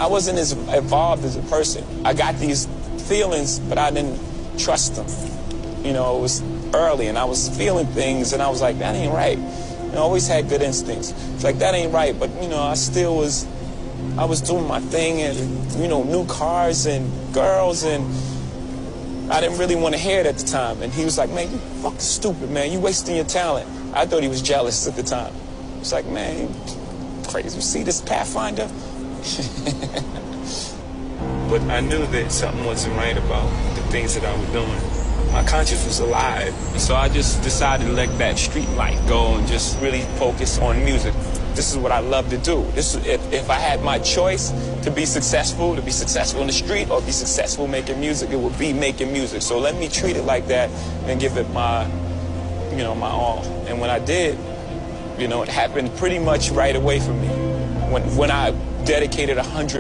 I wasn't as evolved as a person. I got these feelings, but I didn't trust them. You know, it was early, and I was feeling things, and I was like, that ain't right. You know, I always had good instincts. It's like, that ain't right, but, you know, I was doing my thing, and, you know, new cars and girls, and I didn't really want to hear it at the time. And he was like, man, you fucking stupid, man. You wasting your talent. I thought he was jealous at the time. It's like, man, you crazy. You see this Pathfinder? But I knew that something wasn't right about the things that I was doing. My conscience was alive. So I just decided to let that street life go and just really focus on music. This is what I love to do. If I had my choice to be successful in the street or be successful making music, it would be making music. So let me treat it like that and give it my, you know, my all. And when I did, you know, it happened pretty much right away for me. When I dedicated 100